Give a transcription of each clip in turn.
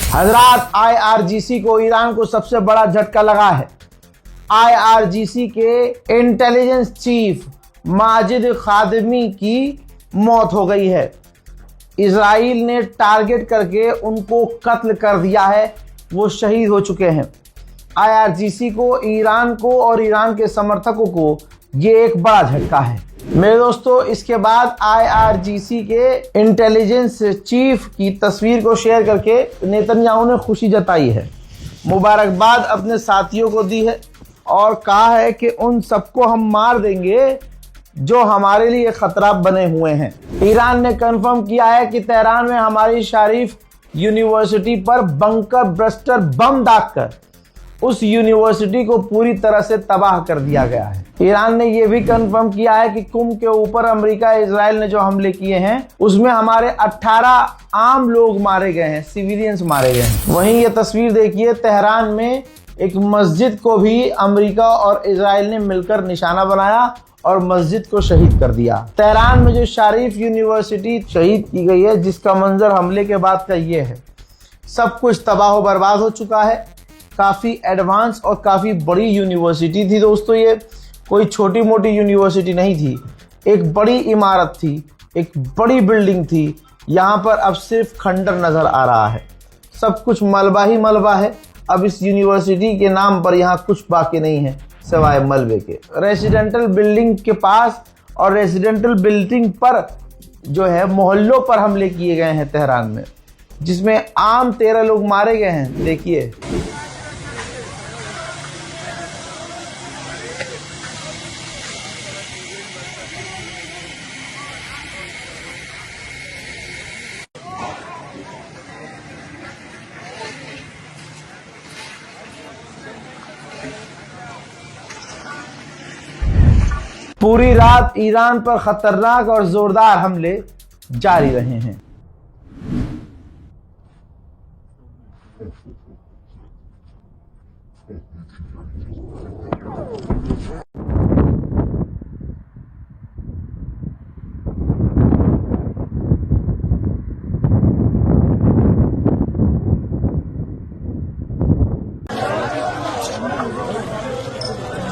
हजरात, IRGC को Iran को सबसे बड़ा झटका लगा है। IRGC के इंटेलिजेंस चीफ माजिद खादिमी की मौत हो गई है। इजराइल ने टारगेट करके उनको कत्ल कर दिया है, वो शहीद हो चुके हैं। IRGC को, ईरान को और ईरान के समर्थकों को ये एक बड़ा झटका है। मेरे दोस्तों, इसके बाद IRGC के इंटेलिजेंस चीफ की तस्वीर को शेयर करके नेतन्याहू ने खुशी जताई है, मुबारकबाद अपने साथियों को दी है और कहा है कि उन सबको हम मार देंगे जो हमारे लिए खतरा बने हुए हैं। ईरान ने कंफर्म किया है कि तेहरान में हमारी शरीफ यूनिवर्सिटी पर बंकर बस्टर बम दागकर उस यूनिवर्सिटी को पूरी तरह से तबाह कर दिया गया है। ईरान ने यह भी कंफर्म किया है कि कुम के ऊपर अमेरिका इजराइल ने जो हमले किए हैं उसमें हमारे 18 आम लोग मारे गए हैं, सिविलियंस मारे गए हैं। वहीं ये तस्वीर देखिए, तेहरान में एक मस्जिद को भी अमेरिका और इजराइल ने मिलकर निशाना बनाया और मस्जिद को शहीद कर दिया। तेहरान में जो शरीफ यूनिवर्सिटी शहीद की गई है, जिसका मंजर हमले के बाद का ये है। सब कुछ तबाह बर्बाद हो चुका है। काफ़ी एडवांस और काफ़ी बड़ी यूनिवर्सिटी थी दोस्तों, ये कोई छोटी मोटी यूनिवर्सिटी नहीं थी। एक बड़ी इमारत थी, एक बड़ी बिल्डिंग थी। यहाँ पर अब सिर्फ खंडर नज़र आ रहा है, सब कुछ मलबा ही मलबा है। अब इस यूनिवर्सिटी के नाम पर यहाँ कुछ बाकी नहीं है सिवाय मलबे के। रेजिडेंटल बिल्डिंग के पास और रेजिडेंटल बिल्डिंग पर जो है मोहल्लों पर हमले किए गए हैं तेहरान में, जिसमें आम 13 लोग मारे गए हैं। देखिए, पूरी रात ईरान पर खतरनाक और जोरदार हमले जारी रहे हैं।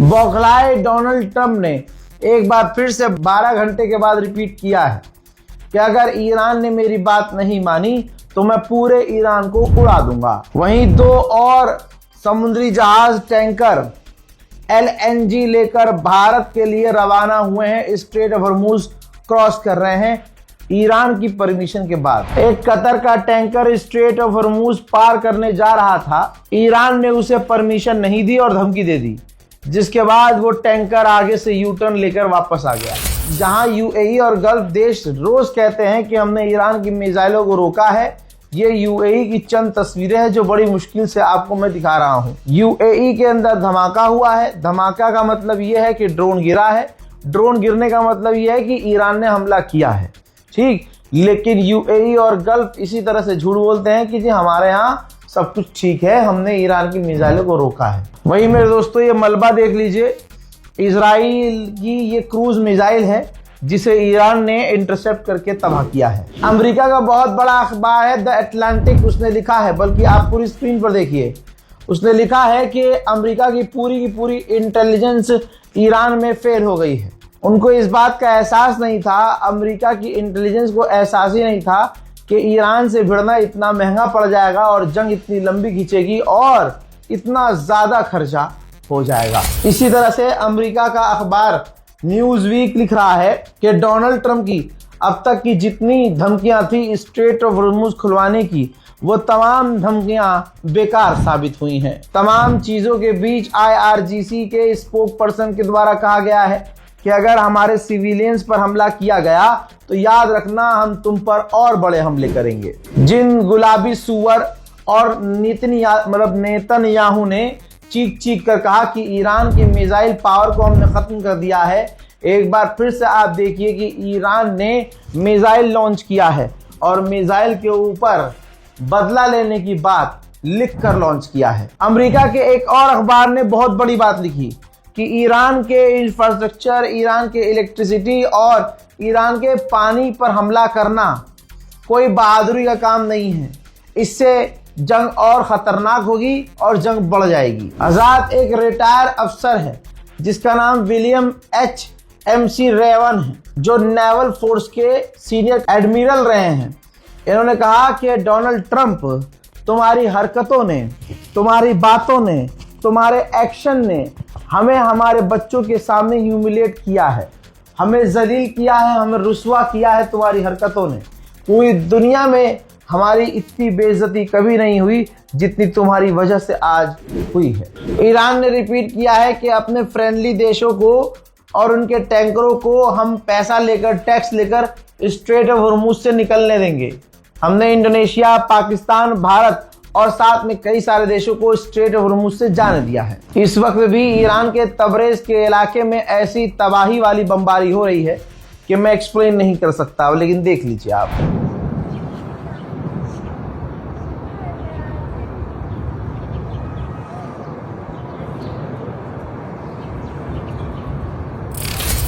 बौखलाए डोनाल्ड ट्रंप ने एक बार फिर से 12 घंटे के बाद रिपीट किया है कि अगर ईरान ने मेरी बात नहीं मानी तो मैं पूरे ईरान को उड़ा दूंगा। वहीं 2 और समुद्री जहाज टैंकर LNG लेकर भारत के लिए रवाना हुए हैं। स्ट्रेट ऑफ हॉर्मुज क्रॉस कर रहे हैं ईरान की परमिशन के बाद। एक कतर का टैंकर स्ट्रेट ऑफ हॉर्मुज पार करने जा रहा था, ईरान ने उसे परमिशन नहीं दी और धमकी दे दी, जिसके बाद वो टैंकर आगे से यू टर्न लेकर वापस आ गया। जहां UAE और गल्फ देश रोज कहते हैं कि हमने ईरान की मिसाइलों को रोका है, ये UAE की चंद तस्वीरें हैं जो बड़ी मुश्किल से आपको मैं दिखा रहा हूं। UAE के अंदर धमाका हुआ है। धमाका का मतलब ये है कि ड्रोन गिरा है। ड्रोन गिरने का मतलब ये है कि ईरान ने हमला किया है, ठीक। लेकिन UAE और गल्फ इसी तरह से झूठ बोलते हैं कि जी हमारे यहाँ सब कुछ ठीक है, हमने ईरान की मिसाइलों को रोका है। वहीं मेरे दोस्तों, ये मलबा देख लीजिए, इजराइल की ये क्रूज मिसाइल है जिसे ईरान ने इंटरसेप्ट करके तबाह किया है। अमेरिका का बहुत बड़ा अखबार है द अटलांटिक, उसने लिखा है, बल्कि आप पूरी स्क्रीन पर देखिए, उसने लिखा है कि अमेरिका की पूरी इंटेलिजेंस ईरान में फेल हो गई है। उनको इस बात का एहसास नहीं था, अमेरिका की इंटेलिजेंस को एहसास ही नहीं था कि ईरान से भिड़ना इतना महंगा पड़ जाएगा और जंग इतनी लंबी खींचेगी और इतना ज्यादा खर्चा हो जाएगा। इसी तरह से अमेरिका का अखबार न्यूज वीक लिख रहा है कि डोनाल्ड ट्रंप की अब तक की जितनी धमकियां थी स्ट्रेट ऑफ हॉर्मुज खुलवाने की, वो तमाम धमकियां बेकार साबित हुई हैं। तमाम चीजों के बीच IRGC के स्पोक पर्सन के द्वारा कहा गया है कि अगर हमारे सिविलियंस पर हमला किया गया तो याद रखना हम तुम पर और बड़े हमले करेंगे। जिन गुलाबी सुअर और नेतन्याहू ने चीख चीख कर कहा कि ईरान की मिसाइल पावर को हमने खत्म कर दिया है। एक बार फिर से आप देखिए कि ईरान ने मिसाइल लॉन्च किया है और मिसाइल के ऊपर बदला लेने की बात लिख कर लॉन्च किया है। अमेरिका के एक और अखबार ने बहुत बड़ी बात लिखी कि ईरान के इंफ्रास्ट्रक्चर, ईरान के इलेक्ट्रिसिटी और ईरान के पानी पर हमला करना कोई बहादुरी का काम नहीं है। इससे जंग और खतरनाक होगी और जंग बढ़ जाएगी। आजाद एक रिटायर अफसर है जिसका नाम विलियम HMC रेवन है, जो नेवल फोर्स के सीनियर एडमिरल रहे हैं। इन्होंने कहा कि डोनाल्ड ट्रंप, तुम्हारी हरकतों ने, तुम्हारी बातों ने, तुम्हारे एक्शन ने हमें हमारे बच्चों के सामने ह्यूमिलेट किया है, हमें जलील किया है, हमें रुस्वा किया है तुम्हारी हरकतों ने। पूरी दुनिया में हमारी इतनी बेइज्जती कभी नहीं हुई जितनी तुम्हारी वजह से आज हुई है। ईरान ने रिपीट किया है कि अपने फ्रेंडली देशों को और उनके टैंकरों को हम पैसा लेकर, टैक्स लेकर स्ट्रेट ऑफ हॉर्मुज से निकलने देंगे। हमने इंडोनेशिया, पाकिस्तान, भारत और साथ में कई सारे देशों को स्ट्रेट ऑफ हॉर्मुज से जाने दिया है। इस वक्त भी ईरान के तबरेज के इलाके में ऐसी तबाही वाली बमबारी हो रही है कि मैं एक्सप्लेन नहीं कर सकता, लेकिन देख लीजिए आप।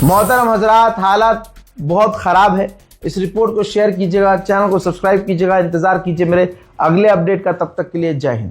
मोहतरम हजरात, हालात बहुत ख़राब है। इस रिपोर्ट को शेयर कीजिएगा, चैनल को सब्सक्राइब कीजिएगा, इंतज़ार कीजिए मेरे अगले अपडेट का। तब तक के लिए जय हिंद।